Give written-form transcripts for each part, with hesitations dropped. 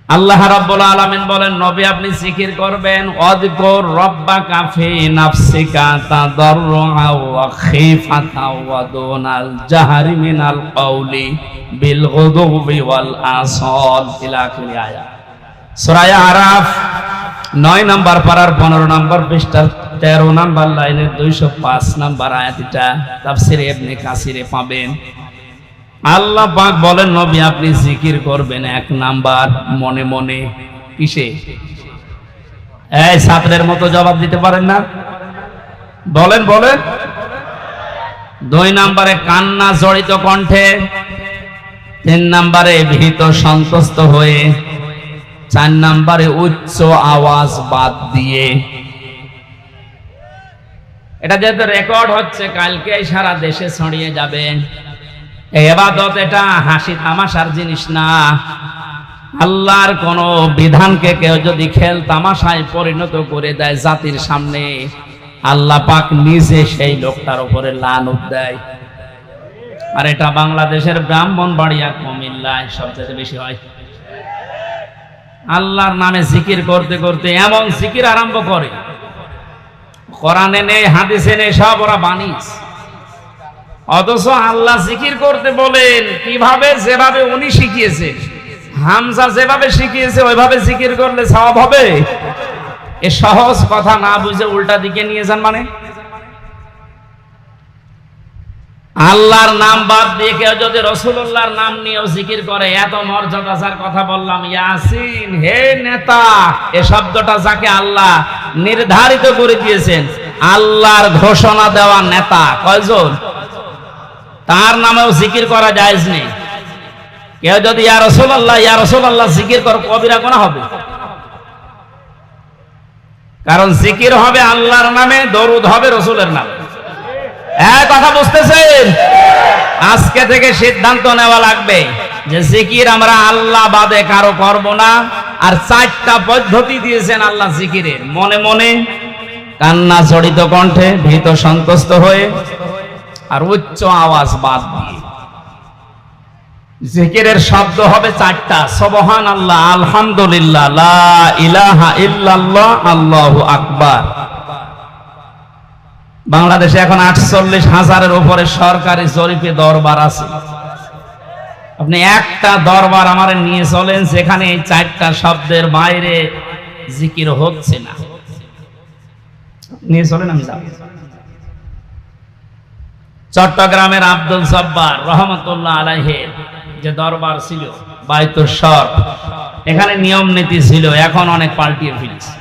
আল্লাহ রাব্বুল আলামিন বলেন, নবী আপনি জিকির করবেন, ওয়াযকুর রাব্বাকা ফি নাফসিকা তাদাররুআ ওয়া খিফাতা ওয়া দুনাল জাহরি মিনাল কাওলি বিল গুদুবি ওয়াল আসাল ইলা আখির আয়াত। সূরা আরাফ 9 নম্বর পারার 15 নম্বর পৃষ্ঠার 13 নম্বর লাইনের 205 নম্বর আয়াত, এটা তাফসীরে ইবনে কাসিরে পাবেন। আল্লাহ পাক বলেন, নবী আপনি জিকির করবেন 1 নাম্বার মনে মনে। কিসে? এই ছাত্রের মতো জবাব দিতে পারেন না, বলেন বলেন। 2 নম্বরে কান্না জড়িত কণ্ঠে, 3 নম্বরে ভীত সন্তুষ্ট হয়ে, 4 নম্বরে উচ্চ আওয়াজ বাদ দিয়ে। এটা যেহেতু রেকর্ড হচ্ছে, কালকে সারা দেশে ছড়িয়ে যাবে। ইবাদত এটা হাসি তামাশার জিনিস না। আল্লাহর কোন বিধানকে কেউ যদি খেল তামাশায় পরিণত করে দেয় জাতির সামনে, আল্লাহ পাক নিজে সেই লোকটার উপরে লানত দেয়। আর এটা বাংলাদেশের ব্রাহ্মণবাড়িয়া, কুমিল্লায় সবচেয়ে বেশি হয়। আল্লাহর নামে জিকির করতে করতে এমন জিকির আরম্ভ করে, কোরআনে নেই, হাদিসে নেই, সব ওরা বানিয়েছে। অথচ আল্লাহ জিকির করতে বলেন কিভাবে, যেভাবে উনি শিখিয়েছেন, হামজা যেভাবে শিখিয়েছে ওইভাবে জিকির করলে সওয়াব হবে। এ সহজ কথা না বুঝে উল্টা দিকে নিয়ে যান। মানে আল্লাহর নাম বাদ দিয়ে কেউ যদি রাসূলুল্লাহর নাম নিয়েও জিকির করে, এত মর্যাদা যার কথা বললাম, ইয়াসিন, হে নেতা, এ শব্দটা যাকে আল্লাহ নির্ধারিত করে দিয়েছেন, আল্লাহর ঘোষণা দেওয়া নেতা কয়জন, তার নামেও জিকির করা জায়েজ নেই। কেউ যদি ইয়া রাসূলুল্লাহ জিকির করে, কবিরা গুনাহ হবে। কারণ জিকির হবে আল্লাহর নামে, দরুদ হবে রাসূলের নামে। এক কথা বুঝতেছেন? আজকে থেকে সিদ্ধান্ত নেওয়া লাগবে যে জিকির আমরা আল্লাহ বাদে কারো করব না। আর 4টা পদ্ধতি দিয়েছেন আল্লাহ জিকিরের, মনে মনে, কান্না জড়িত কণ্ঠে, ভীত সন্তুষ্ট হয়ে, আর উচ্চ আওয়াজ বাদ দিয়ে। জিকিরের শব্দ হবে 4টা, সুবহানাল্লাহ, আলহামদুলিল্লাহ, লা ইলাহা ইল্লাল্লাহ, আল্লাহু আকবার। বাংলাদেশে এখন 48,000-এর উপরে সরকারি জরিপে দরবার আছে। আপনি একটা দরবার আমার নিয়ে চলেন যেখানে এই 4টা শব্দের বাইরে জিকির হচ্ছে না, নিয়ে চলেন, আমি যাব। চট্টগ্রামের আব্দুল জব্বার রহমতুল্লাহ আলাইহির যে দরবার ছিল বাইতুল শরফ, এখানে নিয়ম নীতি ছিল, এখন অনেক পাল্টিয়ে ফেলেছে।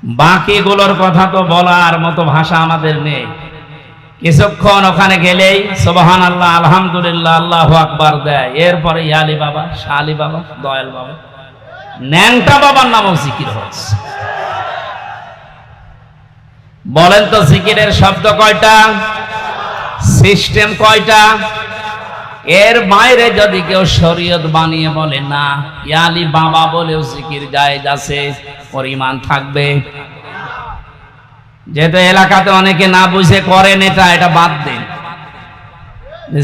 বাকিগুলোর কথা তো বলার মতো ভাষা আমাদের নেই। কিছুক্ষণ ওখানে গেলেই সুবহানাল্লাহ, আলহামদুলিল্লাহ, আল্লাহু আকবার দেয়। এরপরে ইয়ালি বাবা, শালি বাবা, দয়াল বাবা, ন্যাংটা বাবার নামও জিকির হচ্ছে। বলেন তো জিকিরের শব্দ কয়টা, সিস্টেম কয়টা? এর বাইরে যদি কেউ শরীয়ত বানিয়ে বলে না ইয়ালি বাবা বলেও জিকির জায়েজ আছে, ওর ঈমান থাকবে। যেহেতু এলাকাতে অনেকে না বুঝে করেন, এটা বাদ দেন।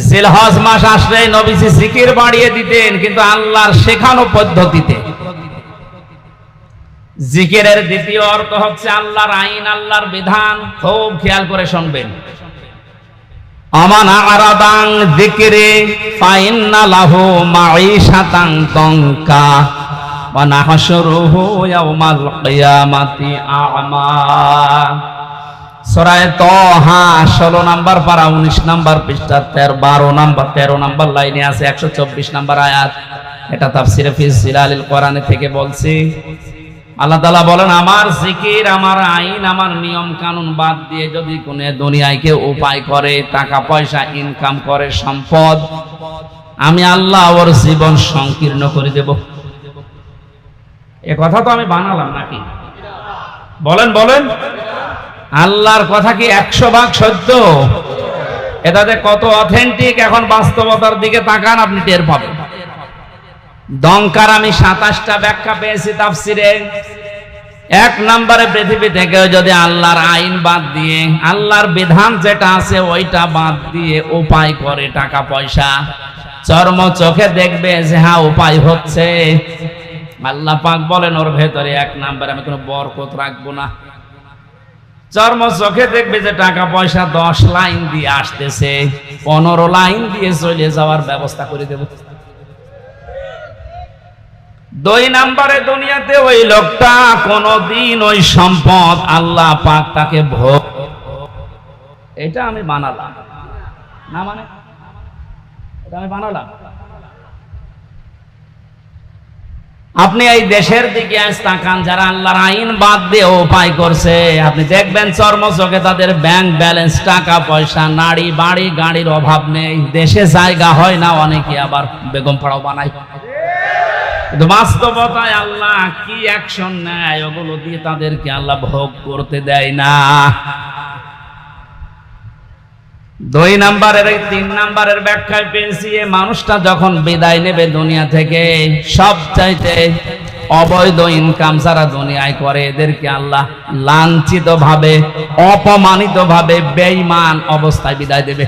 জিলহজ মাস আসলে নবীজি জিকির বাড়িয়ে দিতেন, কিন্তু আল্লাহর শেখানো পদ্ধতিতে। জিকিরের দ্বিতীয় অর্থ হচ্ছে আল্লাহর আইন, আল্লাহর বিধান। খুব খেয়াল করে শুনবেন। আমান আরাদান যিকরি ফাইন্না লাহু মাঈশাতান তানকা ওয়া নাহশুরুহু ইয়াওমাল কিয়ামাতি আ'মা। সূরা তাহা 16 নম্বর পারা 19 নম্বর পৃষ্ঠা 13 নম্বর লাইনে আছে 124 নম্বর আয়াত। এটা তাফসীরে ফি জিলালিল কোরআন থেকে বলছি। আল্লাহ তাআলা বলেন, আমার জিকির, আমার আইন, আমার নিয়ম কানুন বাদ দিয়ে যদি কোন দুনিয়ায় কেউ উপায় করে, টাকা পয়সা ইনকাম করে, সম্পদ, আমি আল্লাহ ওর জীবন সংকীর্ণ করে দেব। এ কথা তো আমি বানালাম নাকি? বলেন বলেন। আল্লাহর কথা কি 100 ভাগ সত্য? এটাতে কত অথেন্টিক, এখন বাস্তবতার দিকে তাকান, আপনি টের পাবেন। দংকার আমি 27টা ব্যাখ্যা পেয়েছি তাফসিরে। 1 নম্বরে পৃথিবী থেকে যদি আল্লাহর আইন বাদ দিয়ে, আল্লাহর বিধান যেটা আছে ওইটা বাদ দিয়ে উপায় করে টাকা পয়সা, চর্ম চোখে দেখবে যে হ্যাঁ উপায় হচ্ছে, আল্লাহ পাক বলেন ওর ভেতরে 1 নাম্বার আমি কোনো বরকত রাখবো না। চর্ম চোখে দেখবে যে টাকা পয়সা 10 লাইন দিয়ে আসতেছে, 15 লাইন দিয়ে চলে যাওয়ার ব্যবস্থা করে দেব। 2 নাম্বারে দুনিয়াতে ওই লোকটা কোনদিন ওই সম্পদ আল্লাহ পাক তাকে ভোগ, এটা আমি বানালাম না, মানে এটা আমি বানালাম। আপনি এই দেশের দিকে আজ তাকান, যারা আল্লাহর আইন বাদ দিয়ে উপায় করছে, আপনি দেখবেন চর্মচোখে তাদের ব্যাংক ব্যালেন্স, টাকা পয়সা, নাড়ি বাড়ি গাড়ির অভাব নেই, দেশে জায়গা হয় না, অনেকে আবার বেগম পাড়াও বানায়। কিন্তু বাস্তবতায় আল্লাহ কি অ্যাকশন নেয়, ওগুলো দিয়ে তাদেরকে আল্লাহ ভোগ করতে দেয় না। 2 নাম্বারের এই 3 নাম্বারের ব্যাখ্যায় পেয়েছি, এই মানুষটা যখন বিদায় নেবে দুনিয়া থেকে, সবচাইতে অবৈধ ইনকাম যারা দুনিয়ায় করে এদেরকে আল্লাহ লাঞ্ছিত ভাবে, অপমানিত ভাবে, বেঈমান অবস্থায় বিদায় দেবে।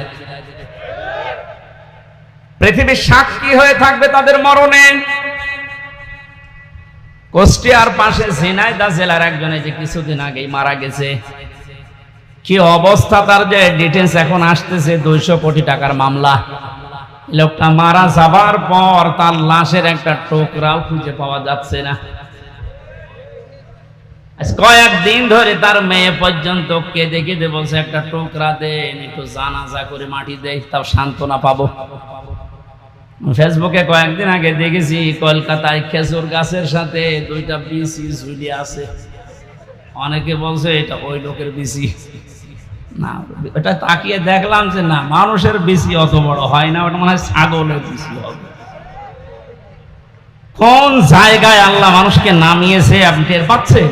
পৃথিবীর সাক্ষী হয়ে থাকবে তাদের মরণে। কুষ্টিয়ার পাশে ঝিনাইদহ জেলার একজনে যে কিছুদিন আগেই মারা গেছে, কি অবস্থা তার, যে ডিটেলস এখন আসতেছে, 200 কোটি টাকার মামলা। লোকটা মারা যাবার পর তার লাশের একটা টুকরাও খুঁজে পাওয়া যাচ্ছে না। আজ কয়েকদিন ধরে তার মেয়ে পর্যন্ত কেঁদে কেঁদে বলছে একটা টুকরা দেন, একটু জানাজা করে মাটি দেয়, তাও সান্ত্বনা পাবো। ফেসবুকে কয়েকদিন আগে দেখেছি কলকাতায় খেজুর গাছের সাথে 2টা বিসি ঝুলিয়ে আছে। অনেকে বলছে এটা ওই লোকের বিসি না, এটা তাকিয়ে দেখলাম যে না, মানুষের বিসি অত বড় হয় না, ওটা মনে হয় ছাগলের বিসি হবে। কোন জায়গায় আল্লাহ মানুষকে নামিয়েছে আপনি টের পাচ্ছেন?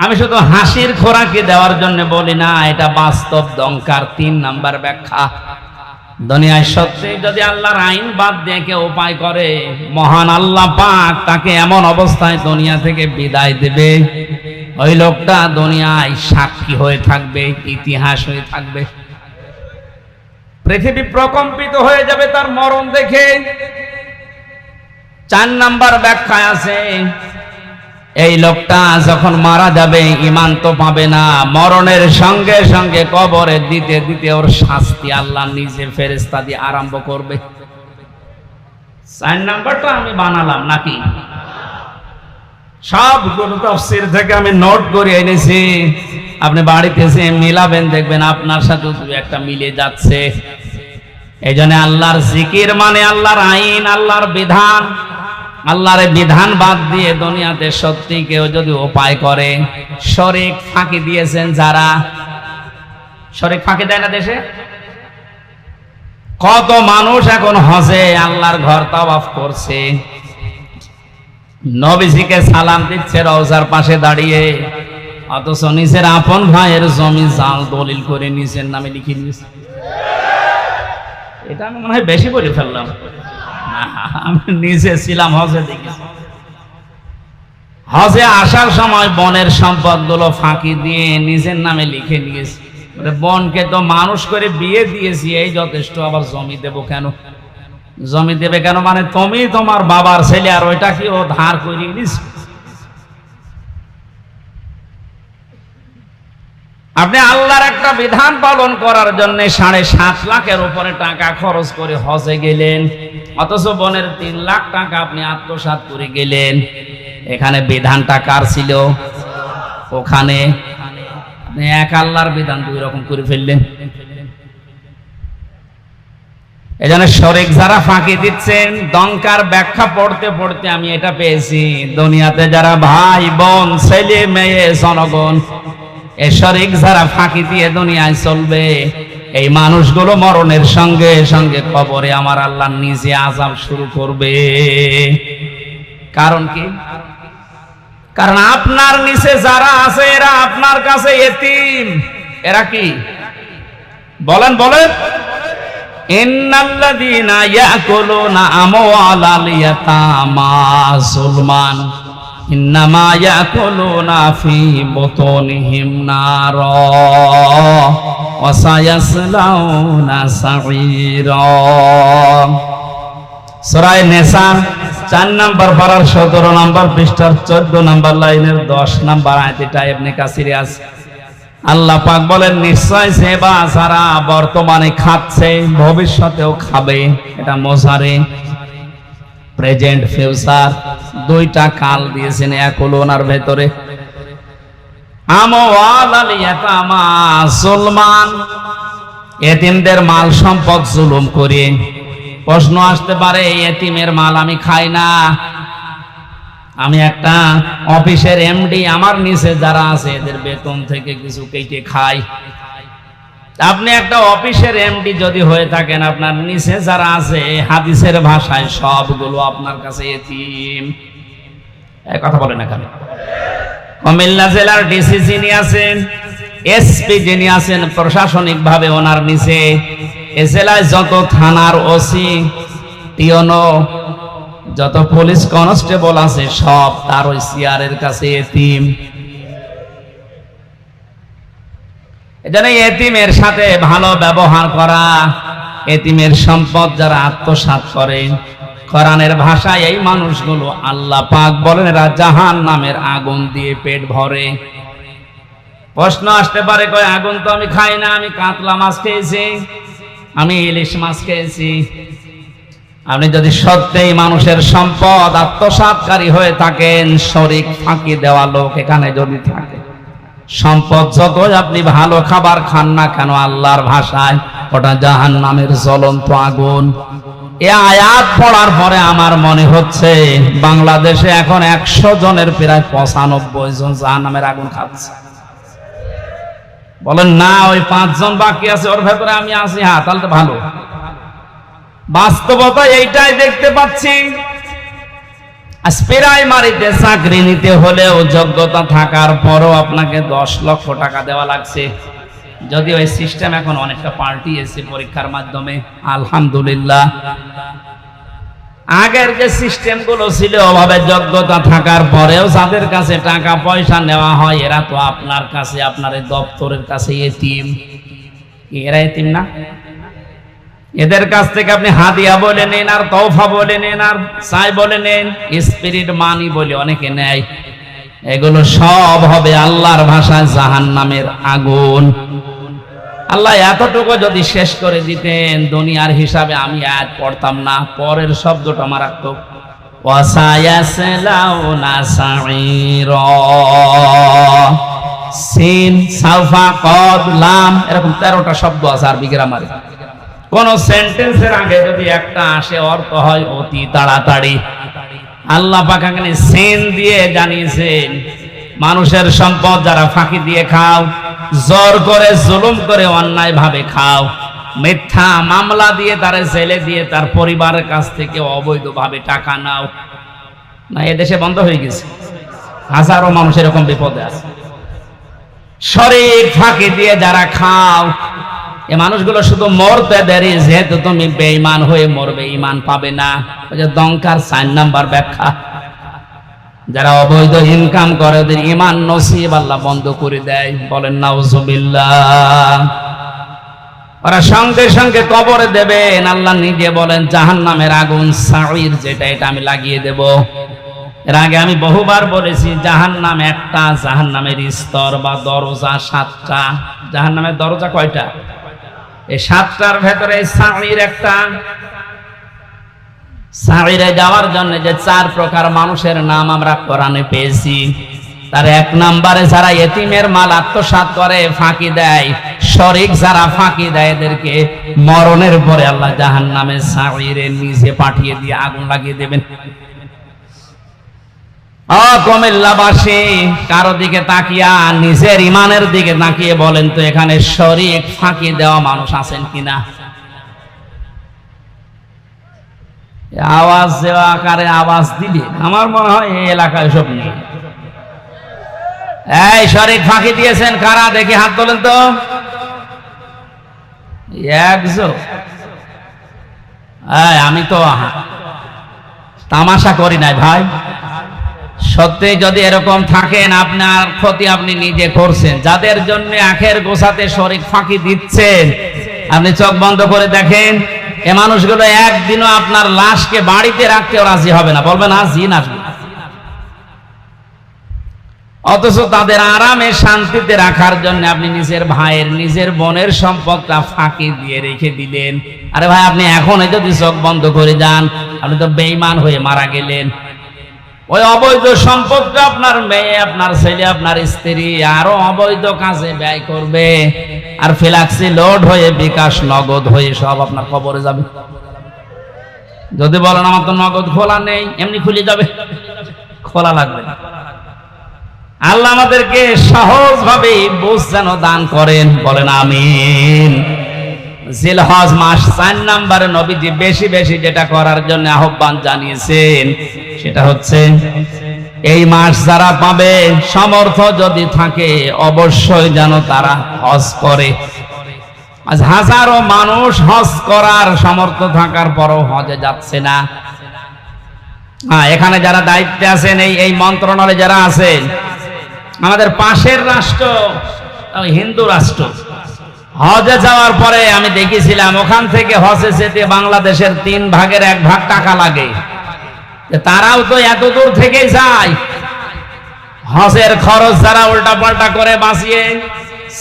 আমি শুধু হাসির খোরাকি দেওয়ার জন্য বলি না, এটা বাস্তব দংকার। 3 নাম্বার ব্যাখ্যা, দুনিয়ায় সত্যি যদি আল্লাহর আইন বাদ দিয়ে কেউ উপায় করে, মহান আল্লাহ পাক তাকে এমন অবস্থায় দুনিয়া থেকে বিদায় দেবে, ওই লোকটা দুনিয়ায় সাক্ষী হয়ে থাকবে, ইতিহাস হয়ে থাকবে। পৃথিবী প্রকম্পিত হয়ে যাবে তার মরণ দেখে। 4 নাম্বার ব্যাখ্যা আছে, এই লোকটা যখন মারা যাবে ঈমান তো পাবে না, মরণের সঙ্গে সঙ্গে কবরে দিতে দিতে ওর শাস্তি আল্লাহ নিজে ফেরেশতা দিয়ে আরম্ভ করবে। 4 নাম্বারটা আমি বানালাম নাকি? সবগুলো তাফসীর থেকে আমি নোট করে এনেছি, আপনি বাড়িতে এসে মিলাবেন, দেখবেন আপনার সাথে 2-1টা মিলে যাচ্ছে। এই জন্য আল্লাহর জিকির মানে আল্লাহর আইন, আল্লাহর বিধান। আল্লাহর বিধান বাদ দিয়ে দুনিয়াতে সত্যি কেউ যদি উপায় করে, শরীক ফাঁকি দিয়েছেন যারা, শরীক ফাঁকি দেয় না দেশে? কত মানুষ এখন হজে আল্লাহর ঘর তাওয়াফ করছে, নবীজিকে সালাম দিচ্ছে রওজার পাশে দাঁড়িয়ে, অথচ নিজের আপন ভাইয়ের জমি জাল দলিল করে নিজের নামে লিখে নিয়েছে। এটা আমি মনে হয় বেশি বলে ফেললাম। আমি নিজে ছিলাম হজে, দেখেছি। হজে আসার সময় বনের সম্পদ গুলো ফাঁকি দিয়ে নিজের নামে লিখে নিয়েছি। বোনকে তো মানুষ করে বিয়ে দিয়েছি, এই যথেষ্ট, আবার জমি দেব কেন? জমি দেবে কেন মানে তুমি তোমার বাবার ছেলে, আর ওইটা কি ও ধার করিয়ে নিস? আপনি আল্লাহর একটা বিধান পালন করার জন্য 7.5 লাখের উপরে টাকা খরচ করে হজে গেলেন, অথচ বোনের 3 লাখ টাকা আপনি আত্মসাৎ করে গেলেন। এখানে বিধানটা কার ছিল? ওখানে আপনি এক আল্লাহর বিধান 2 রকম করে ফেললেন। এজন্য শরীক যারা ফাঁকি দিচ্ছেন, দংকার ব্যাখ্যা পড়তে পড়তে আমি এটা পেয়েছি, দুনিয়াতে যারা ভাই বোন ছেলে মেয়ে জনগণ এ শরীক যারা ফাঁকি দিয়ে দুনিয়ায় চলবে, এই মানুষগুলো মরণের সঙ্গে সঙ্গে কবরে আমার আল্লাহ নিজে আযাব শুরু করবে। কারণ কি? কারণ আপনার নিচে যারা আছে এরা আপনার কাছে এতিম। এরা কি বলেন বলেন? ইন্নাল্লাযীনা ইয়াকুলুনা আমওয়ালাল ইয়াতামা যুলমান ইন্নামা ইয়াকুলুনা ফি বুতুনিহিম নারা ওয়া সায়াসলাউনা সাঈরা। সূরা নিসা 4 নম্বর পারার 17 নম্বর পৃষ্ঠার 14 নম্বর লাইনের 10 নম্বর আয়াত, এটা ইবনে কাসিরে আছে। আল্লাহ পাক বলেন, নিশ্চয় সে বা যারা বর্তমানে খাচ্ছে ভবিষ্যতেও খাবে। এটা মোজারে, প্রেজেন্ট, ফিউচার, দুইটা কাল দিয়েছেন ইয়াকুলুনার ভেতরে। আমওয়ালাল ইয়াতামা যুলমান, এতিমদের মাল সম্পদ জুলুম করে। প্রশ্ন আসতে পারে, এতিমের মাল আমি খাই না, আমি একটা অফিসের এমডি, আমার নিচে যারা আছে এদের বেতন থেকে কিছু কেটে খাই। আপনি একটা অফিসের এমডি যদি হয়ে থাকেন, আপনার নিচে যারা আছে হাদিসের ভাষায় সবগুলো আপনার কাছে এতিম। এই কথা বলেন না কেন? কুমিল্লা জেলার ডিসি যিনি আছেন, এসপি যিনি আছেন প্রশাসনিক ভাবে, ওনার নিচে এ জেলায় যত থানার ওসি, টিওনো, যত পুলিশ কনস্টেবল আছে সব তার ওই সিআরের কাছে এতিম। এজন্য এতিমের সাথে ভালো ব্যবহার করা, এতিমের সম্পদ যারা আত্মসাৎ করে, কোরআনের ভাষায় এই মানুষগুলো আল্লাহ পাক বলেন এরা জাহান্নামের আগুন দিয়ে পেট ভরে। প্রশ্ন আসতে পারে, কয় আগুন তো আমি খাই না, আমি কাতলা মাছ খেয়েছি, আমি ইলিশ মাছ খেয়েছি। আপনি যদি সত্যিই মানুষের সম্পদ আত্মসাৎকারী হয়ে থাকেন, শরীক ফাঁকি দেওয়া লোক এখানে যদি থাকে, সম্পদ যতই আপনি ভালো খাবার খান না কেন, আল্লাহর ভাষায় ওটা জাহান্নামের জ্বলন্ত আগুন। এ আয়াত পড়ার পরে আমার মনে হচ্ছে বাংলাদেশে এখন 100 জনের প্রায় 95 জন জাহান্নামের আগুন খাচ্ছে। বলেন না, ওই 5 জন বাকি আছে, ওর ভেতরে আমি আছি। হ্যাঁ, তাহলে তো ভালো। বাস্তবতা এইটাই দেখতে পাচ্ছি। প্রাইমারিতে চাকরি নিতে হলেও যোগ্যতা থাকার পরও আপনাকে 10 লক্ষ টাকা দেওয়া লাগছে। যদি ওই সিস্টেম এখন অনেকটা পাল্টিয়েছে পরীক্ষার মাধ্যমে, আলহামদুলিল্লাহ। আগের যে সিস্টেম গুলো ছিল, অভাবে যোগ্যতা থাকার পরেও যাদের কাছে টাকা পয়সা নেওয়া হয়, এরা তো আপনার কাছে, আপনার এই দপ্তরের কাছে এতিম। এরা এতিম না? এদের কাছ থেকে আপনি হাদিয়া বলে নেন, আর তওফা বলে নেন, আর চাই বলে নেন, স্পিরিট মানি বলে অনেকে নেয়। এগুলো সব হবে আল্লাহর ভাষায় জাহান্নামের আগুন। আল্লাহ এতটুকু যদি শেষ করে দিতেন, দুনিয়ার হিসাবে আমি আয়াত পড়তাম না। পরের শব্দটা মারাত্মক, ওয়াসায়াসলাউনা সাঈরা, সিন, সাউফা, কদ, লাম, এরকম 13টা শব্দ আছে আরবি গ্রামারে। কোন সেন্টেন্সের আগে যদি একটা আসে, অর্থ হয় অতি তাড়াতাড়ি। আল্লাহ পাক এখানে সিন দিয়ে জানিয়েছেন, মানুষের সম্পদ যারা ফাঁকি দিয়ে খাও, জোর করে, জুলুম করে, অন্যায় ভাবে খাও, মিথ্যা মামলা দিয়ে তারে জেলে দিয়ে তার পরিবারের কাছ থেকে অবৈধভাবে টাকা নাও, না এদেশে বন্ধ হয়ে গেছে। হাজারো মানুষ এরকম বিপদে আছে। শরীর ফাঁকি দিয়ে যারা খাও, এ মানুষগুলো শুধু মরতে দেরি, যেহেতু তুমি বেঈমান হয়ে মরবে, ঈমান পাবে না। ওই যে দঙ্কার 4 নাম্বার ব্যাখ্যা, যারা অবৈধ ইনকাম করে ওদের ঈমান নসিব আল্লাহ বন্ধ করে দেয়। বলেন নাউজুবিল্লাহ। ওরা সঙ্গে সঙ্গে কবরে দেবেন। আল্লাহ নিজে বলেন জাহান্নামের আগুন সাঈর, যেটা এটা আমি লাগিয়ে দেব। এর আগে আমি বহুবার বলেছি, জাহান্নাম একটা, জাহান্নামের স্তর বা দরজা 7টা। জাহান্নামের দরজা কয়টা? এই 7টার ভেতরে সাঈর একটা। সাঈরে যাওয়ার জন্য যে 4 প্রকার মানুষের নাম আমরা কোরআনে পেয়েছি, তার 1 নম্বরে যারা এতিমের মাল আত্মসাৎ করে, ফাঁকি দেয়, শরীক যারা ফাঁকি দেয়, এদেরকে মরণের পরে আল্লাহ জাহান্নামে সাঈরে নিজে পাঠিয়ে দিয়ে আগুন লাগিয়ে দেবেন। কুমিল্লাবাসী কারো দিকে তাকিয়া, নিজের ইমানের দিকে তাকিয়ে বলেন তো, এখানে শরীক ফাঁকি দেওয়া মানুষ আছেন কিনা? আওয়াজ দেওয়া আকারে আওয়াজ দিলে আমার মনে হয় এই এলাকায় সব নেই। এই শরীক ফাঁকি দিয়েছেন কারা? দেখি হাত তোলেন তো। একজন। আমি তো তামাশা করি নাই ভাই। সত্যি যদি এরকম থাকেন, আপনার ক্ষতি আপনি নিজে করছেন। যাদের জন্য আখের গোছাতে শরীক ফাঁকি দিচ্ছেন, আপনি চোখ বন্ধ করে দেখেন, এ মানুষগুলো একদিনও আপনার লাশকে বাড়িতে রাখতেও রাজি হবে না, বলবে না জিন আসবে। অথচ তাদের আরামে শান্তিতে রাখার জন্য আপনি নিজের ভাইয়ের নিজের বোনের সম্পদটা ফাঁকি দিয়ে রেখে দিলেন। আরে ভাই, আপনি এখন যদি চোখ বন্ধ করে যান, আপনি তো বেঈমান হয়ে মারা গেলেন। ওই অবৈধ সম্পদটা আপনার মেয়ে, আপনার ছেলে, আপনার স্ত্রী আরো অবৈধ কাজে ব্যয় করবে, আর ফ্ল্যাক্সি লোড হয়ে বিকাশ নগদ হয়ে সব আপনার কবরে যাবে। যদি বলেন আমার তো নগদ খোলা নেই, এমনি খুলে যাবে, খোলা লাগবে না। আল্লাহ আমাদেরকে সহজভাবে বুঝ যেন দান করেন, বলেন আমিন। জিলহজ মাস 4 নম্বরে নবীজি বেশি বেশি যেটা করার জন্য আহ্বান জানিয়েছেন সেটা হচ্ছে এই মাস যারা পাবে, সামর্থ্য যদি থাকে অবশ্যই যেন তারা হজ করে। আজ হাজারো মানুষ হজ করার সামর্থ্য থাকার পরও হজে যাচ্ছে না। এখানে যারা দায়িত্বে আছেন, এই মন্ত্রণালয়ে যারা আছেন, আমাদের পাশের রাষ্ট্র হিন্দু রাষ্ট্র, হজে যাওয়ার পরে আমি দেখেছিলাম ওখান থেকে হজে যেতে বাংলাদেশের 3 ভাগের 1 ভাগ টাকা লাগে। তারাও তো এত দূর থেকে যায়, হজের খরচ যারা উল্টা পাল্টা করে বাঁচিয়ে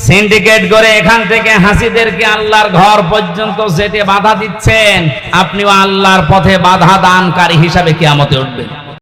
সিন্ডিকেট করে এখান থেকে হাসিদেরকে আল্লাহর ঘর পর্যন্ত যেতে বাধা দিচ্ছেন, আপনিও আল্লাহর পথে বাধা দানকারী হিসাবে কিয়ামতে উঠবেন।